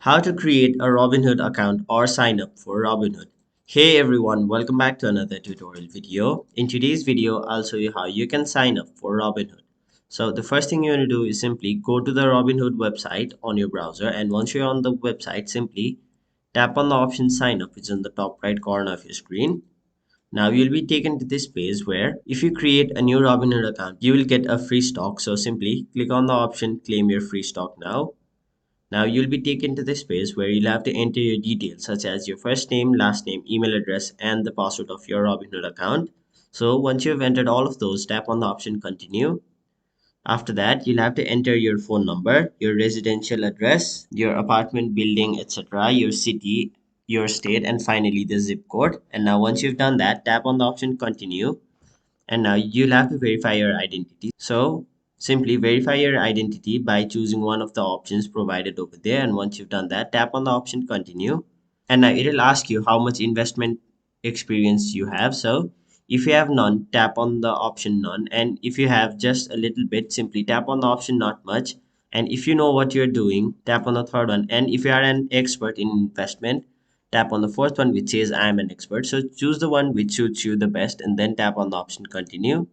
How to create a Robinhood account or sign up for Robinhood. Hey everyone, welcome back to another tutorial video. In today's video, I'll show you how you can sign up for Robinhood. So the first thing you want to do is simply go to the Robinhood website on your browser, and once you're on the website, simply tap on the option sign up, which is in the top right corner of your screen. Now you'll be taken to this page where if you create a new Robinhood account, you will get a free stock. So simply click on the option claim your free stock now. Now you'll be taken to this page where you'll have to enter your details such as your first name, last name, email address, and the password of your Robinhood account. So once you've entered all of those, tap on the option continue. After that, you'll have to enter your phone number, your residential address, your apartment building, etc., your city, your state, and finally the zip code. And now once you've done that, tap on the option continue, and now you'll have to verify your identity. So simply verify your identity by choosing one of the options provided over there, and once you've done that, tap on the option continue, and now it will ask you how much investment experience you have. So if you have none, tap on the option none, and if you have just a little bit, simply tap on the option not much, and if you know what you're doing, tap on the third one, and if you are an expert in investment, tap on the fourth one which says I am an expert. So choose the one which suits you the best and then tap on the option continue.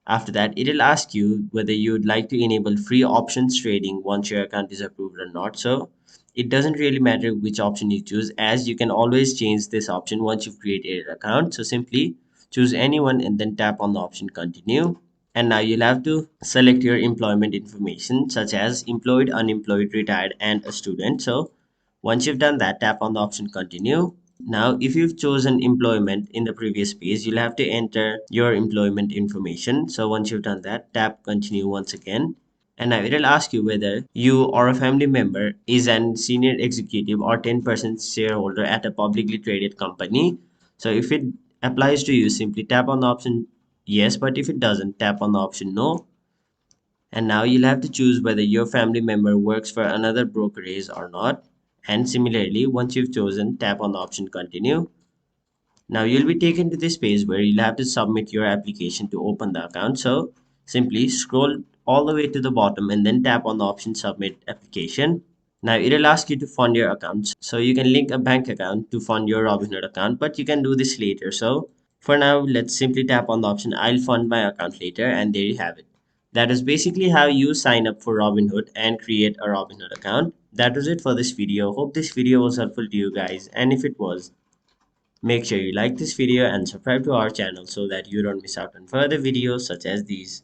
After that, it will ask you whether you would like to enable free options trading once your account is approved or not. So it doesn't really matter which option you choose, as you can always change this option once you've created an account. So simply choose anyone and then tap on the option continue. And now you'll have to select your employment information such as employed, unemployed, retired, and a student. So once you've done that, tap on the option continue. Now, if you've chosen employment in the previous page, you'll have to enter your employment information. So once you've done that, tap continue once again. And now it will ask you whether you or a family member is an senior executive or 10% shareholder at a publicly traded company. So if it applies to you, simply tap on the option yes, but if it doesn't, tap on the option no. And now you'll have to choose whether your family member works for another brokerage or not. And similarly, once you've chosen, tap on the option continue. Now you'll be taken to this page where you'll have to submit your application to open the account. So simply scroll all the way to the bottom and then tap on the option submit application. Now it'll ask you to fund your account. So you can link a bank account to fund your Robinhood account, but you can do this later. So for now, let's simply tap on the option I'll fund my account later, and there you have it. That is basically how you sign up for Robinhood and create a Robinhood account. That was it for this video. Hope this video was helpful to you guys, and if it was, make sure you like this video and subscribe to our channel so that you don't miss out on further videos such as these.